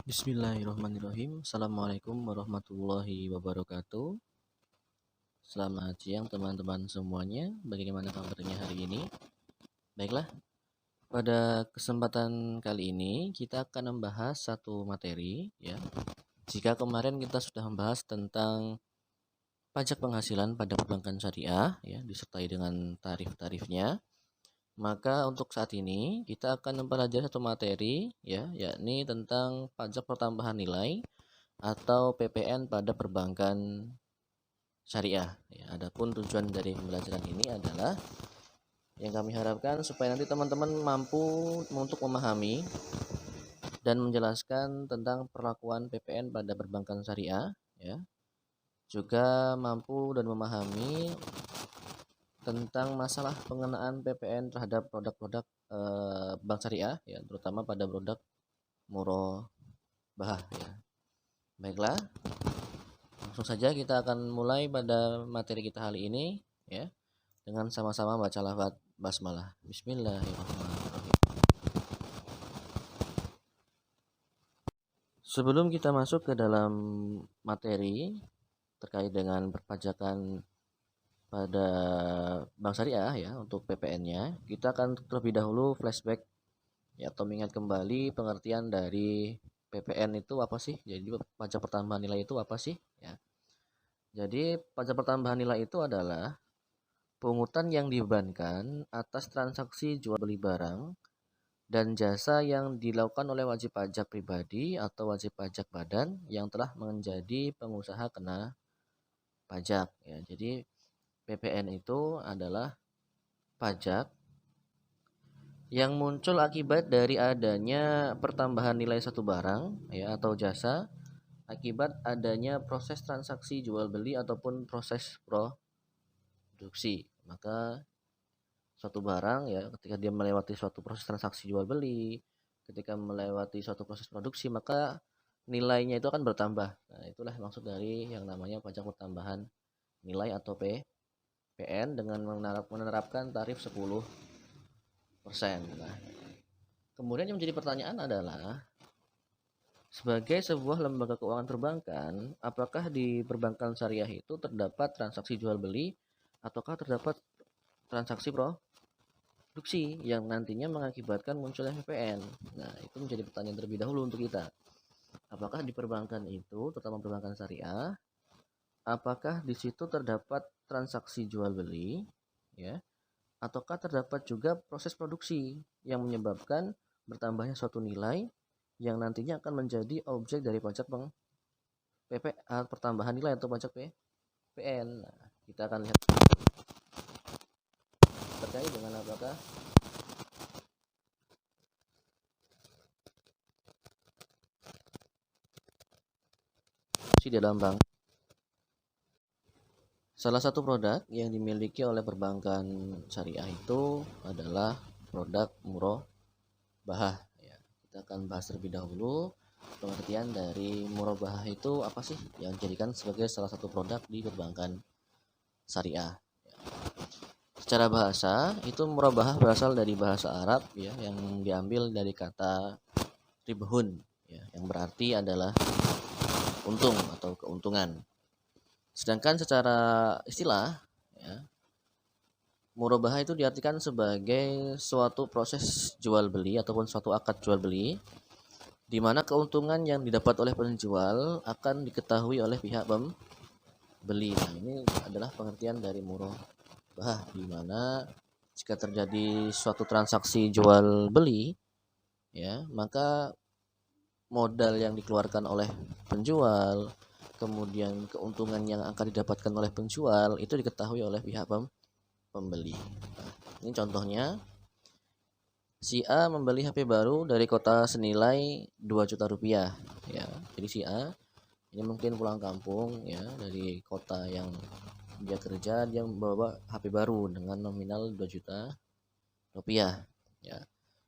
Bismillahirrahmanirrahim. Assalamualaikum warahmatullahi wabarakatuh. Selamat siang teman-teman semuanya. Bagaimana kabarnya hari ini? Baiklah, pada kesempatan kali ini kita akan membahas satu materi ya. Jika kemarin kita sudah membahas tentang pajak penghasilan pada perbankan syariah ya, disertai dengan tarif-tarifnya, maka untuk saat ini kita akan mempelajari satu materi ya, yakni tentang pajak pertambahan nilai atau PPN pada perbankan syariah. Ya, adapun tujuan dari pembelajaran ini adalah yang kami harapkan supaya nanti teman-teman mampu untuk memahami dan menjelaskan tentang perlakuan PPN pada perbankan syariah, ya. Juga mampu dan memahami tentang masalah pengenaan PPN terhadap produk-produk bank syariah, ya, terutama pada produk murabahah, ya. Baiklah, langsung saja kita akan mulai pada materi kita kali ini ya, dengan sama-sama baca lafaz basmalah. Bismillahirrahmanirrahim. Sebelum kita masuk ke dalam materi terkait dengan perpajakan pada bank syariah ya untuk PPN-nya, kita akan terlebih dahulu flashback ya, atau mengingat kembali pengertian dari PPN itu apa sih? Jadi pajak pertambahan nilai itu apa sih? Ya. Jadi pajak pertambahan nilai itu adalah pungutan yang dibebankan atas transaksi jual beli barang dan jasa yang dilakukan oleh wajib pajak pribadi atau wajib pajak badan yang telah menjadi pengusaha kena pajak ya. Jadi PPN itu adalah pajak yang muncul akibat dari adanya pertambahan nilai satu barang ya atau jasa akibat adanya proses transaksi jual beli ataupun proses produksi. Maka suatu barang ya ketika dia melewati suatu proses transaksi jual beli, ketika melewati suatu proses produksi, maka nilainya itu akan bertambah. Nah, itulah maksud dari yang namanya pajak pertambahan nilai atau PPN dengan menerapkan tarif 10%. Nah, kemudian yang menjadi pertanyaan adalah sebagai sebuah lembaga keuangan perbankan, apakah di perbankan syariah itu terdapat transaksi jual beli ataukah terdapat transaksi produksi yang nantinya mengakibatkan munculnya PPN. Nah, itu menjadi pertanyaan terlebih dahulu untuk kita. Apakah di perbankan itu, terutama perbankan syariah, apakah di situ terdapat transaksi jual beli, ya, ataukah terdapat juga proses produksi yang menyebabkan bertambahnya suatu nilai yang nantinya akan menjadi objek dari pajak pertambahan nilai atau pajak PPN. Nah, kita akan lihat terkait dengan apakah di dalam bank. Salah satu produk yang dimiliki oleh perbankan syariah itu adalah produk murabahah ya. Kita akan bahas terlebih dahulu pengertian dari murabahah itu apa sih yang dijadikan sebagai salah satu produk di perbankan syariah. Secara bahasa itu murabahah berasal dari bahasa Arab ya, yang diambil dari kata ribhun ya, yang berarti adalah untung atau keuntungan. Sedangkan secara istilah ya, murabahah itu diartikan sebagai suatu proses jual beli ataupun suatu akad jual beli di mana keuntungan yang didapat oleh penjual akan diketahui oleh pihak pembeli. Nah, ini adalah pengertian dari murabahah, di mana jika terjadi suatu transaksi jual beli ya, maka modal yang dikeluarkan oleh penjual, kemudian keuntungan yang akan didapatkan oleh penjual itu diketahui oleh pihak pembeli. Nah, ini contohnya, si A membeli HP baru dari kota senilai 2 juta rupiah ya. Jadi si A ini mungkin pulang kampung ya dari kota yang dia kerja, dia membawa HP baru dengan nominal 2 juta rupiah ya.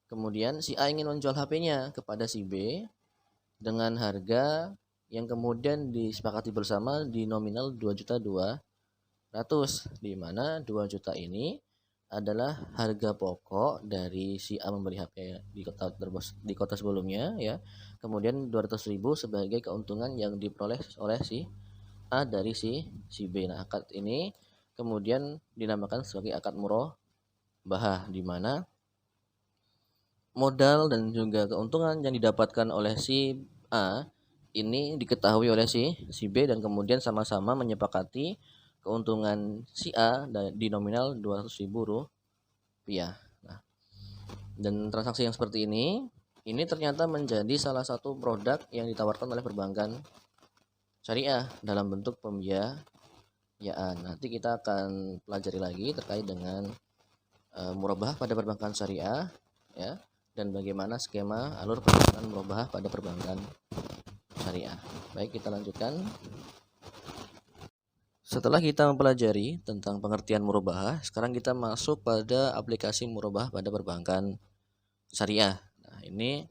Kemudian si A ingin menjual HP-nya kepada si B dengan harga yang kemudian disepakati bersama di nominal 2 juta 200, di mana 2 juta ini adalah harga pokok dari si A membeli HP di kota sebelumnya ya. Kemudian 200.000 sebagai keuntungan yang diperoleh oleh si A dari si B. Nah, akad ini kemudian dinamakan sebagai akad murabahah, di mana modal dan juga keuntungan yang didapatkan oleh si A ini diketahui oleh si B, dan kemudian sama-sama menyepakati keuntungan si A di nominal 200.000 rupiah. Nah, dan transaksi yang seperti ini ternyata menjadi salah satu produk yang ditawarkan oleh perbankan syariah dalam bentuk pembiayaan. Nanti kita akan pelajari lagi terkait dengan murabahah pada perbankan syariah ya, dan bagaimana skema alur pelaksanaan murabahah pada perbankan syariah. Baik, kita lanjutkan. Setelah kita mempelajari tentang pengertian murabahah, sekarang kita masuk pada aplikasi murabahah pada perbankan syariah. Nah, ini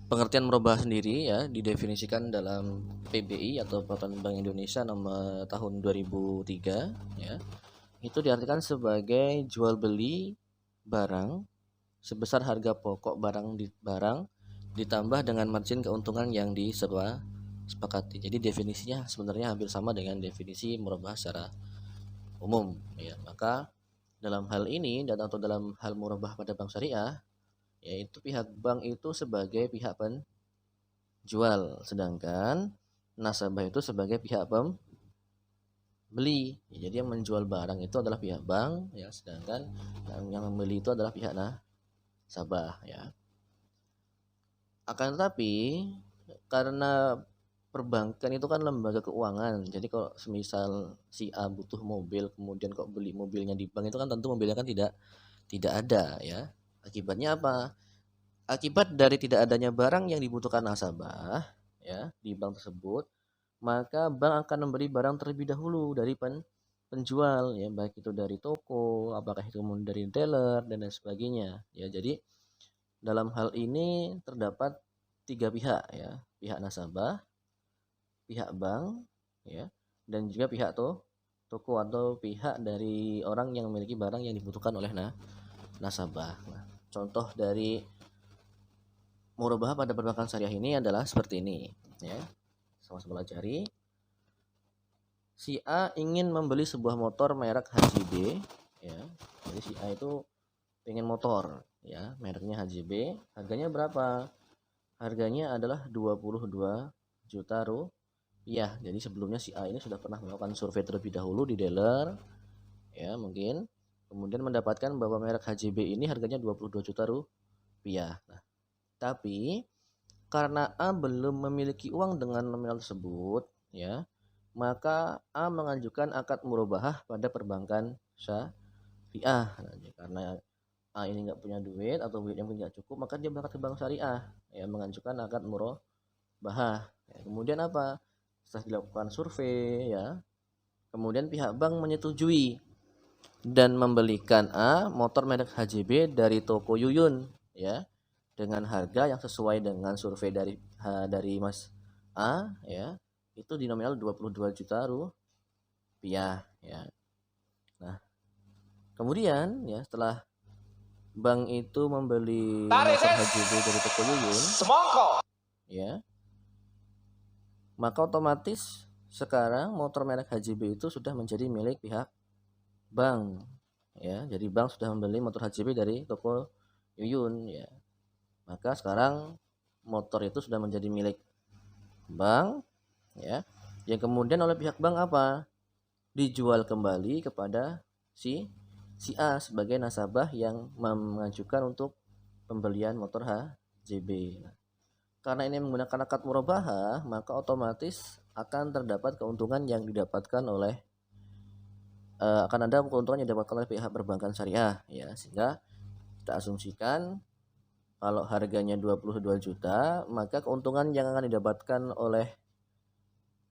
pengertian murabahah sendiri ya didefinisikan dalam PBI atau Peraturan Bank Indonesia nomor tahun 2003 ya. Itu diartikan sebagai jual beli barang sebesar harga pokok barang ditambah dengan margin keuntungan yang disepakati. Jadi definisinya sebenarnya hampir sama dengan definisi murabahah secara umum ya. Maka dalam hal ini atau dalam hal murabahah pada bank syariah, yaitu pihak bank itu sebagai pihak penjual, sedangkan nasabah itu sebagai pihak pembeli. Jadi yang menjual barang itu adalah pihak bank ya, sedangkan yang membeli itu adalah pihak nasabah ya. Akan tetapi karena perbankan itu kan lembaga keuangan, jadi kalau semisal si A butuh mobil kemudian kok beli mobilnya di bank, itu kan tentu mobilnya kan tidak ada ya. Akibatnya apa? Akibat dari tidak adanya barang yang dibutuhkan nasabah ya di bank tersebut, maka bank akan membeli barang terlebih dahulu dari penjual ya, baik itu dari toko, apakah itu dari dealer dan lain sebagainya ya. Jadi dalam hal ini terdapat tiga pihak ya, pihak nasabah, pihak bank ya, dan juga pihak toko atau pihak dari orang yang memiliki barang yang dibutuhkan oleh nasabah. Nah, contoh dari murabahah pada perbankan syariah ini adalah seperti ini ya. Sama-sama pelajari. Si A ingin membeli sebuah motor merek HJB ya. Jadi si A itu pengen motor ya, mereknya HJB. Harganya berapa? Harganya adalah 22 juta rupiah. Jadi sebelumnya si A ini sudah pernah melakukan survei terlebih dahulu di dealer ya, mungkin kemudian mendapatkan bahwa merek HJB ini harganya 22 juta rupiah. Nah, tapi karena A belum memiliki uang dengan nominal tersebut ya, maka A mengajukan akad murabahah pada perbankan syariah. Nah, karena A ini nggak punya duit atau duitnya mungkin nggak cukup, maka dia berangkat ke bank syariah ya, mengajukan akad murabahah ya. Kemudian apa? Setelah dilakukan survei ya, kemudian pihak bank menyetujui dan membelikan A motor merek HJB dari toko Yuyun ya, dengan harga yang sesuai dengan survei dari Mas A ya, itu di nominal 22 juta rupiah ya. Nah, kemudian ya setelah bank itu membeli motor HJB dari toko Yuyun ya, maka otomatis sekarang motor merek HJB itu sudah menjadi milik pihak bank ya. Jadi bank sudah membeli motor HJB dari toko Yuyun ya, maka sekarang motor itu sudah menjadi milik bank ya, yang kemudian oleh pihak bank apa? Dijual kembali kepada si A sebagai nasabah yang mengajukan untuk pembelian motor HJB. Nah, karena ini menggunakan akad murabahah, maka otomatis akan terdapat keuntungan yang didapatkan oleh akan ada keuntungan yang didapatkan oleh pihak perbankan syariah ya, sehingga kita asumsikan kalau harganya 22 juta, maka keuntungan yang akan didapatkan oleh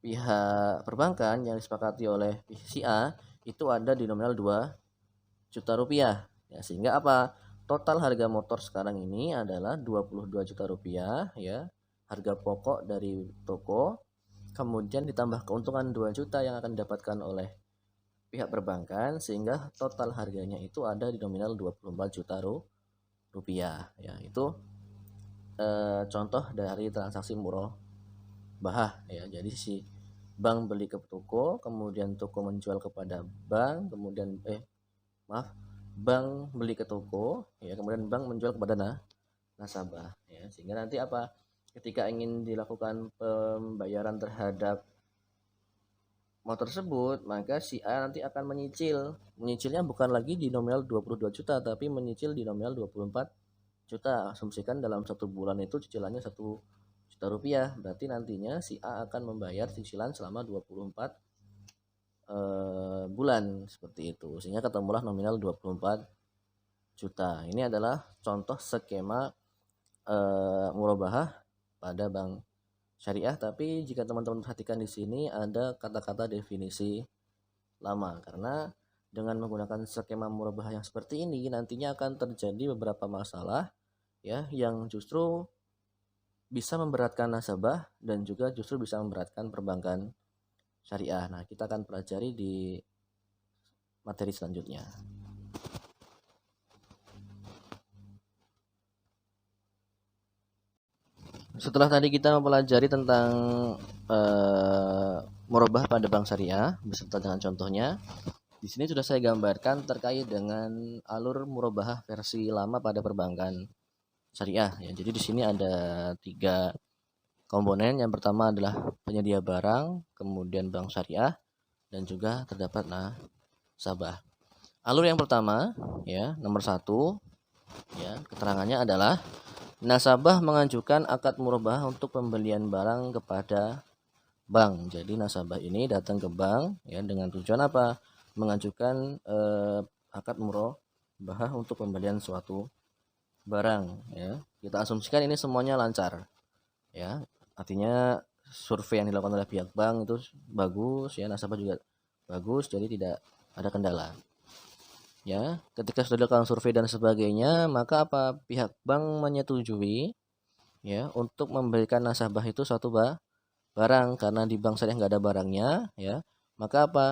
pihak perbankan yang disepakati oleh si A itu ada di nominal 2 juta rupiah ya, sehingga apa? Total harga motor sekarang ini adalah 22 juta rupiah ya, harga pokok dari toko, kemudian ditambah keuntungan 2 juta yang akan didapatkan oleh pihak perbankan sehingga total harganya itu ada di nominal 24 juta rupiah ya. Itu contoh dari transaksi murabahah ya. Jadi si bank beli ke toko, kemudian toko menjual kepada bank, kemudian bank beli ke toko ya, kemudian bank menjual kepada nasabah ya. Sehingga nanti apa? Ketika ingin dilakukan pembayaran terhadap mau tersebut, maka si A nanti akan menyicil. Menyicilnya bukan lagi di nominal 22 juta, tapi menyicil di nominal 24 juta. Asumsikan dalam 1 bulan itu cicilannya 1 juta rupiah. Berarti nantinya si A akan membayar cicilan selama 24 bulan seperti itu. Sehingga ketemulah nominal 24 juta. Ini adalah contoh skema murabahah pada bank syariah, tapi jika teman-teman perhatikan di sini ada kata-kata definisi lama, karena dengan menggunakan skema murabahah yang seperti ini nantinya akan terjadi beberapa masalah ya, yang justru bisa memberatkan nasabah dan juga justru bisa memberatkan perbankan syariah. Nah, kita akan pelajari di materi selanjutnya. Setelah tadi kita mempelajari tentang murabahah pada bank syariah beserta dengan contohnya, di sini sudah saya gambarkan terkait dengan alur murabahah versi lama pada perbankan syariah ya. Jadi di sini ada 3 komponen. Yang pertama adalah penyedia barang, kemudian bank syariah, dan juga terdapat nasabah. Alur yang pertama ya, nomor 1 ya, keterangannya adalah nasabah mengajukan akad murabahah untuk pembelian barang kepada bank. Jadi nasabah ini datang ke bank ya dengan tujuan apa? Mengajukan akad murabahah untuk pembelian suatu barang ya. Kita asumsikan ini semuanya lancar ya. Artinya survei yang dilakukan oleh pihak bank itu bagus ya, nasabah juga bagus, jadi tidak ada kendala. Ya, ketika sudah dilakukan survei dan sebagainya, maka apa? Pihak bank menyetujui ya untuk memberikan nasabah itu suatu barang, karena di bank syariah nggak ada barangnya ya. Maka apa?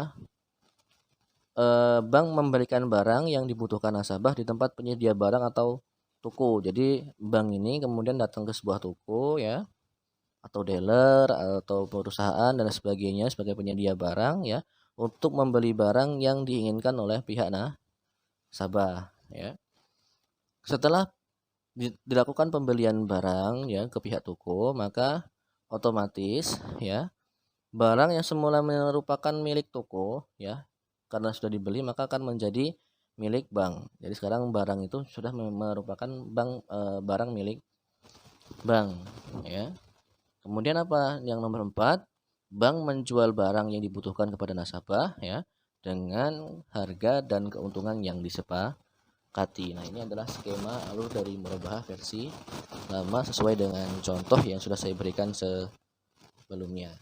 Bank memberikan barang yang dibutuhkan nasabah di tempat penyedia barang atau toko. Jadi bank ini kemudian datang ke sebuah toko ya, atau dealer atau perusahaan dan sebagainya sebagai penyedia barang ya, untuk membeli barang yang diinginkan oleh pihak nasabah ya. Setelah dilakukan pembelian barang ya ke pihak toko, maka otomatis ya barang yang semula merupakan milik toko ya, karena sudah dibeli maka akan menjadi milik bank. Jadi sekarang barang itu sudah merupakan barang milik bank ya. Kemudian apa? Yang nomor 4, bank menjual barang yang dibutuhkan kepada nasabah ya dengan harga dan keuntungan yang disepakati. Nah, ini adalah skema alur dari murabahah versi lama sesuai dengan contoh yang sudah saya berikan sebelumnya.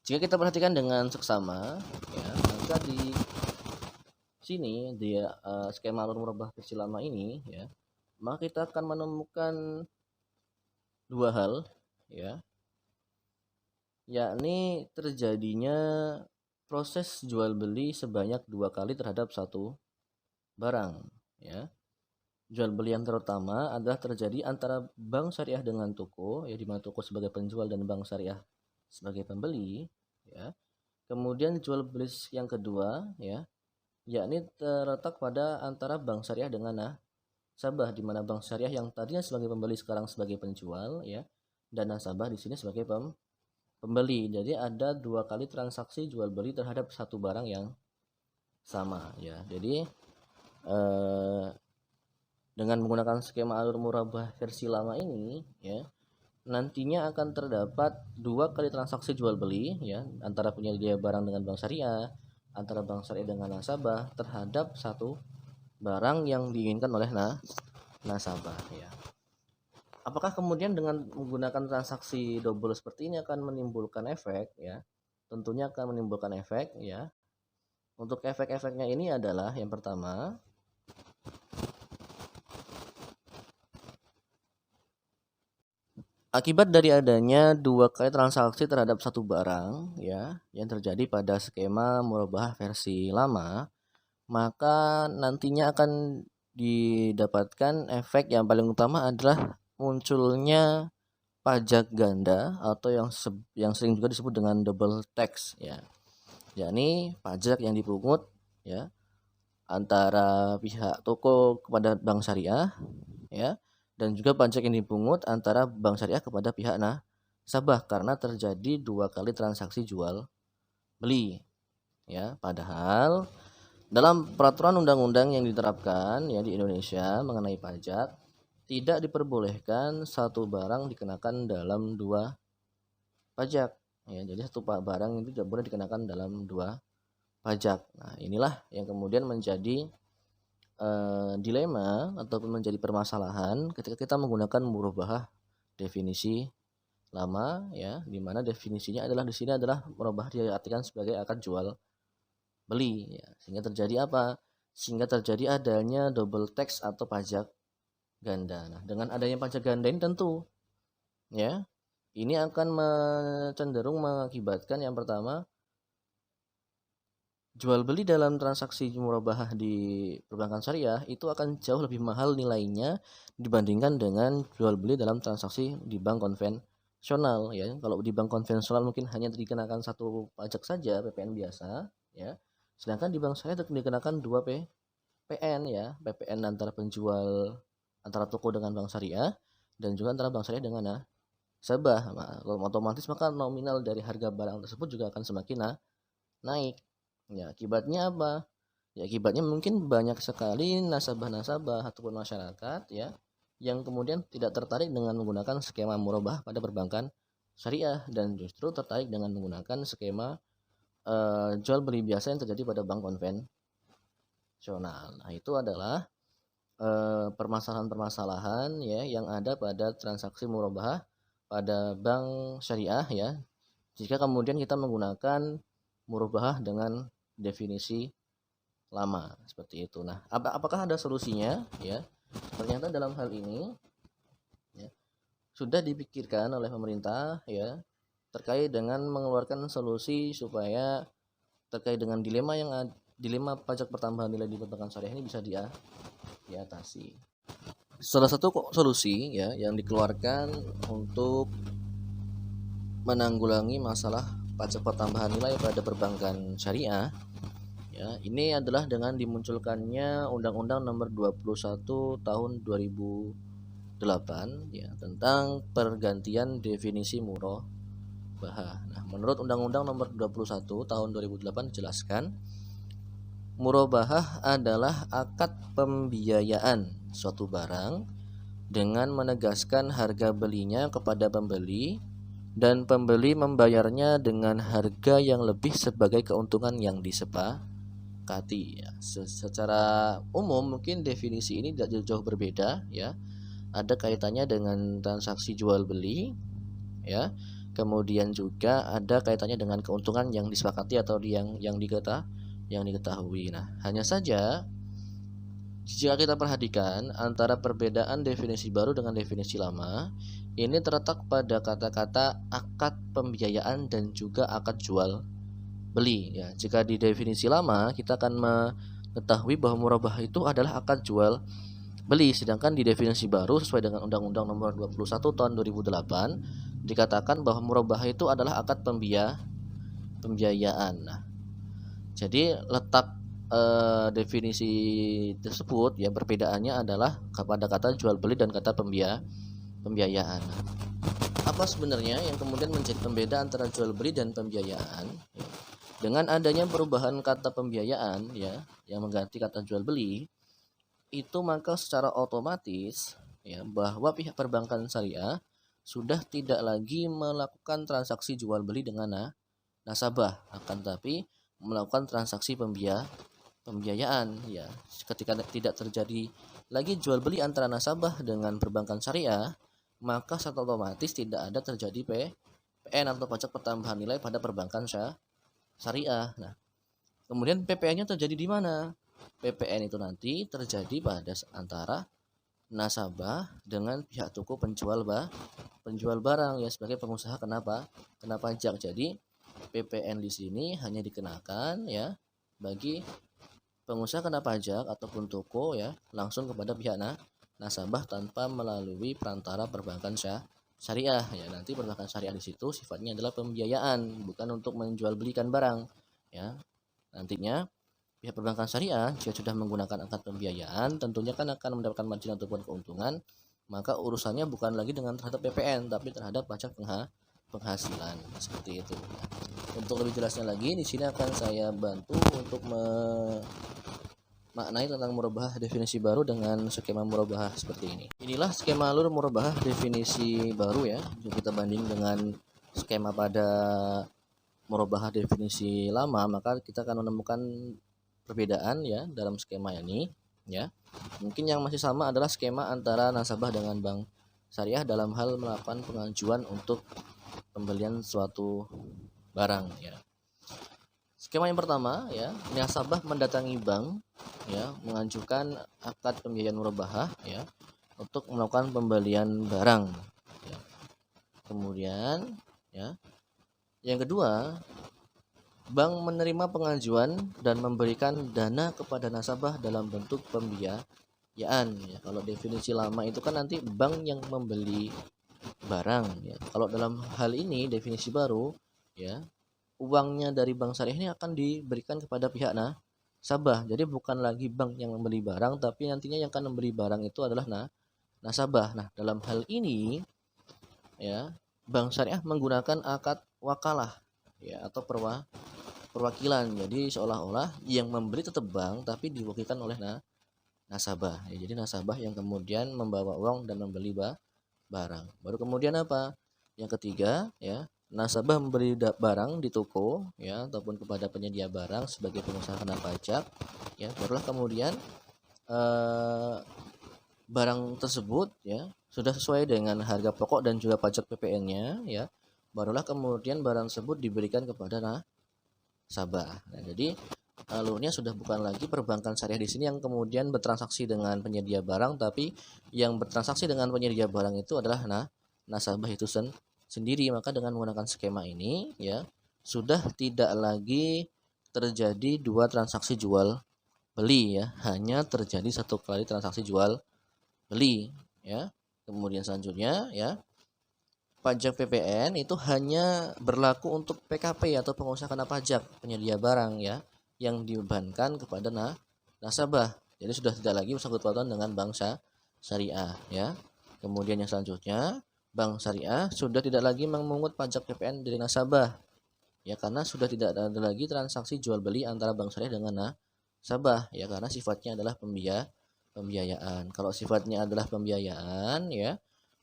Jika kita perhatikan dengan seksama ya, maka di sini dia skema alur murabahah versi lama ini ya, maka kita akan menemukan 2 hal ya, yakni terjadinya proses jual beli sebanyak 2 kali terhadap satu barang ya. Jual beli yang terutama adalah terjadi antara bank syariah dengan toko ya, di mana toko sebagai penjual dan bank syariah sebagai pembeli ya. Kemudian jual beli yang kedua ya, yakni terletak pada antara bank syariah dengan nasabah, di mana bank syariah yang tadinya sebagai pembeli sekarang sebagai penjual ya, dan nasabah di sini sebagai pembeli. Jadi ada 2 kali transaksi jual beli terhadap satu barang yang sama ya. Jadi dengan menggunakan skema alur murabahah versi lama ini ya, nantinya akan terdapat 2 kali transaksi jual beli ya, antara penyedia barang dengan bank syariah, antara bank syariah dengan nasabah terhadap satu barang yang diinginkan oleh nasabah ya. Apakah kemudian dengan menggunakan transaksi double seperti ini akan menimbulkan efek ya? Tentunya akan menimbulkan efek ya. Untuk efek-efeknya ini adalah yang pertama, Akibat dari adanya dua kali transaksi terhadap satu barang ya yang terjadi pada skema murabahah versi lama, maka nantinya akan didapatkan efek yang paling utama adalah munculnya pajak ganda atau yang sering juga disebut dengan double tax ya. Yakni pajak yang dipungut ya antara pihak toko kepada bank syariah ya, dan juga pajak yang dipungut antara bank syariah kepada pihak nasabah karena terjadi dua kali transaksi jual beli ya. Padahal dalam peraturan undang-undang yang diterapkan ya di Indonesia mengenai pajak, tidak diperbolehkan satu barang dikenakan dalam dua pajak ya. Jadi satu barang itu tidak boleh dikenakan dalam dua pajak. Nah, inilah yang kemudian menjadi dilema ataupun menjadi permasalahan ketika kita menggunakan murabahah definisi lama ya, di mana definisinya adalah di sini adalah murabahah diartikan sebagai akad jual beli ya. Sehingga terjadi apa? Sehingga terjadi adanya double tax atau pajak ganda. Nah, dengan adanya pajak ganda ini tentu ya, ini akan cenderung mengakibatkan yang pertama, jual beli dalam transaksi murabahah di perbankan syariah itu akan jauh lebih mahal nilainya dibandingkan dengan jual beli dalam transaksi di bank konvensional ya. Kalau di bank konvensional mungkin hanya dikenakan satu pajak saja, PPN biasa ya. Sedangkan di bank syariah dikenakan dua PPN ya, PPN antara penjual antara toko dengan bank syariah dan juga antara bank syariah dengan nasabah. Nah, otomatis maka nominal dari harga barang tersebut juga akan semakin naik. Ya, akibatnya apa? Ya, akibatnya mungkin banyak sekali nasabah-nasabah ataupun masyarakat ya yang kemudian tidak tertarik dengan menggunakan skema murabahah pada perbankan syariah dan justru tertarik dengan menggunakan skema jual beli biasa yang terjadi pada bank konvensional. Nah, itu adalah permasalahan-permasalahan ya yang ada pada transaksi murabahah pada bank syariah ya. Jika kemudian kita menggunakan murabahah dengan definisi lama seperti itu. Nah, apakah ada solusinya ya? Ternyata dalam hal ini ya, sudah dipikirkan oleh pemerintah ya terkait dengan mengeluarkan solusi supaya terkait dengan dilema pajak pertambahan nilai di perbankan syariah ini bisa diatasi. Salah satu solusi ya yang dikeluarkan untuk menanggulangi masalah pajak pertambahan nilai pada perbankan syariah ya, ini adalah dengan dimunculkannya Undang-Undang Nomor 21 Tahun 2008 ya tentang pergantian definisi murabahah. Nah, menurut Undang-Undang Nomor 21 Tahun 2008 dijelaskan, murabahah adalah akad pembiayaan suatu barang dengan menegaskan harga belinya kepada pembeli dan pembeli membayarnya dengan harga yang lebih sebagai keuntungan yang disepakati ya. Secara umum mungkin definisi ini tidak jauh berbeda ya. Ada kaitannya dengan transaksi jual beli ya. Kemudian juga ada kaitannya dengan keuntungan yang disepakati atau yang diketahui. Nah, hanya saja jika kita perhatikan antara perbedaan definisi baru dengan definisi lama, ini terletak pada kata-kata akad pembiayaan dan juga akad jual beli ya. Jika di definisi lama kita akan mengetahui bahwa murabahah itu adalah akad jual beli, sedangkan di definisi baru sesuai dengan Undang-Undang Nomor 21 Tahun 2008 dikatakan bahwa murabahah itu adalah akad pembiayaan. Nah, jadi letak definisi tersebut ya perbedaannya adalah pada kata jual beli dan kata pembiayaan. Apa sebenarnya yang kemudian menjadi pembeda antara jual beli dan pembiayaan? Ya. Dengan adanya perubahan kata pembiayaan ya yang mengganti kata jual beli, itu maka secara otomatis ya bahwa pihak perbankan syariah sudah tidak lagi melakukan transaksi jual beli dengan nasabah, akan tapi melakukan transaksi pembiayaan ya. Ketika tidak terjadi lagi jual beli antara nasabah dengan perbankan syariah, maka secara otomatis tidak ada terjadi PPN atau pajak pertambahan nilai pada perbankan syariah. Nah, kemudian PPN-nya terjadi di mana? PPN itu nanti terjadi pada antara nasabah dengan pihak toko penjual barang ya sebagai pengusaha kena pajak. Jadi PPN di sini hanya dikenakan ya bagi pengusaha kena pajak ataupun toko ya langsung kepada pihak nasabah tanpa melalui perantara perbankan syariah ya. Nanti perbankan syariah di situ sifatnya adalah pembiayaan, bukan untuk menjual belikan barang ya. Nantinya pihak perbankan syariah jika sudah menggunakan akad pembiayaan tentunya kan akan mendapatkan margin ataupun keuntungan, maka urusannya bukan lagi dengan terhadap PPN tapi terhadap pajak penghasilan seperti itu. Untuk lebih jelasnya lagi di sini akan saya bantu untuk maknai tentang murabahah definisi baru dengan skema murabahah seperti ini. Inilah skema alur murabahah definisi baru ya. Jika kita banding dengan skema pada murabahah definisi lama, maka kita akan menemukan perbedaan ya dalam skema ini ya. Mungkin yang masih sama adalah skema antara nasabah dengan bank syariah dalam hal melakukan pengajuan untuk pembelian suatu barang ya. Skema yang pertama ya, nasabah mendatangi bank ya, mengajukan akad pembiayaan murabahah ya untuk melakukan pembelian barang ya. Kemudian ya, yang kedua, bank menerima pengajuan dan memberikan dana kepada nasabah dalam bentuk pembiayaan ya. Kalau definisi lama itu kan nanti bank yang membeli barang ya. Kalau dalam hal ini definisi baru ya, uangnya dari bank syariah ini akan diberikan kepada pihak nasabah. Jadi bukan lagi bank yang membeli barang, tapi nantinya yang akan membeli barang itu adalah nasabah. Nah, dalam hal ini ya, bank syariah menggunakan akad wakalah ya atau perwakilan. Jadi seolah-olah yang membeli tetap bank tapi diwakilkan oleh nasabah. Ya, jadi nasabah yang kemudian membawa uang dan membeli barang. Baru kemudian apa? Yang ketiga ya, nasabah membeli barang di toko ya ataupun kepada penyedia barang sebagai pengusaha kena pajak ya. Barulah kemudian barang tersebut ya sudah sesuai dengan harga pokok dan juga pajak PPN-nya ya. Barulah kemudian barang tersebut diberikan kepada nasabah. Nah, jadi alurnya sudah bukan lagi perbankan syariah di sini yang kemudian bertransaksi dengan penyedia barang, tapi yang bertransaksi dengan penyedia barang itu adalah nasabah itu sendiri. Maka dengan menggunakan skema ini ya sudah tidak lagi terjadi dua transaksi jual beli ya, hanya terjadi satu kali transaksi jual beli ya. Kemudian selanjutnya ya, pajak PPN itu hanya berlaku untuk PKP atau pengusaha kena pajak penyedia barang ya yang dibebankan kepada nasabah. Jadi sudah tidak lagi bersangkut pautan dengan bank syariah ya. Kemudian yang selanjutnya, bank syariah sudah tidak lagi memungut pajak PPN dari nasabah ya, karena sudah tidak ada lagi transaksi jual beli antara bank syariah dengan nasabah ya, karena sifatnya adalah pembiayaan. Kalau sifatnya adalah pembiayaan ya,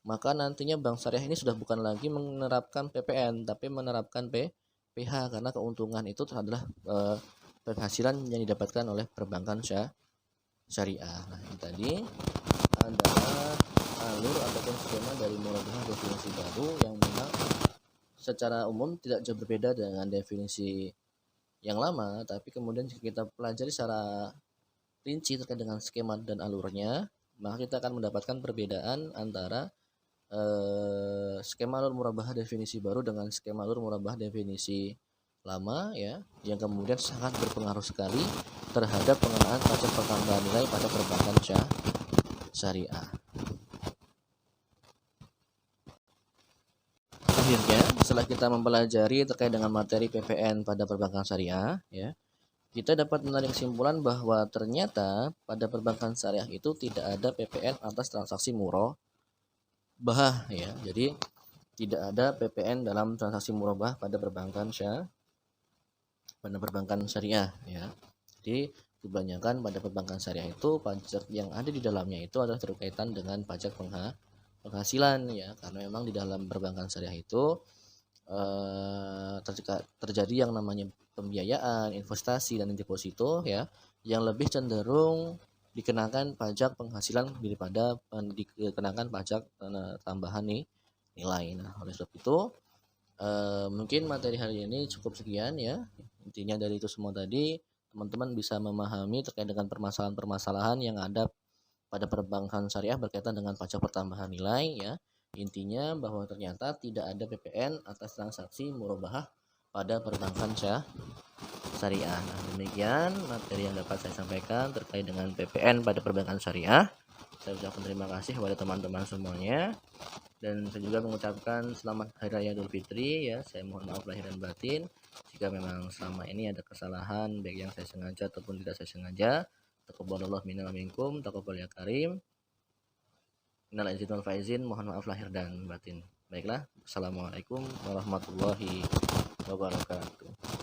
maka nantinya bank syariah ini sudah bukan lagi menerapkan PPN tapi menerapkan PH, karena keuntungan itu adalah penghasilan yang didapatkan oleh perbankan syariah. Nah, ini tadi adalah alur ataupun skema dari murabahah definisi baru yang memang secara umum tidak jauh berbeda dengan definisi yang lama, tapi kemudian jika kita pelajari secara rinci terkait dengan skema dan alurnya, maka kita akan mendapatkan perbedaan antara skema alur murabahah definisi baru dengan skema alur murabahah definisi lama ya, yang kemudian sangat berpengaruh sekali terhadap pengenaan pajak pertambahan nilai pada perbankan syariah. Akhirnya, setelah kita mempelajari terkait dengan materi PPN pada perbankan syariah ya, kita dapat menarik kesimpulan bahwa ternyata pada perbankan syariah itu tidak ada PPN atas transaksi murabahah ya. Jadi tidak ada PPN dalam transaksi murabahah pada perbankan syariah ya. Jadi kebanyakan pada perbankan syariah itu pajak yang ada di dalamnya itu adalah berkaitan dengan pajak penghasilan ya, karena memang di dalam perbankan syariah itu terjadi yang namanya pembiayaan, investasi dan deposito ya, yang lebih cenderung dikenakan pajak penghasilan daripada dikenakan pajak tambahan nilai. Nah, oleh sebab itu mungkin materi hari ini cukup sekian ya. Intinya dari itu semua tadi, teman-teman bisa memahami terkait dengan permasalahan-permasalahan yang ada pada perbankan syariah berkaitan dengan pajak pertambahan nilai ya. Intinya bahwa ternyata tidak ada PPN atas transaksi murabahah pada perbankan syariah. Nah, demikian materi yang dapat saya sampaikan terkait dengan PPN pada perbankan syariah. Saya ucapkan terima kasih kepada teman-teman semuanya, dan saya juga mengucapkan selamat Hari Raya Idul Fitri ya. Saya mohon maaf lahir dan batin jika memang selama ini ada kesalahan baik yang saya sengaja ataupun tidak saya sengaja. Taqabbalallahu minna wa minkum, taqabbal ya karim. Minal aidin wal faizin, mohon maaf lahir dan batin. Baiklah, assalamualaikum warahmatullahi wabarakatuh.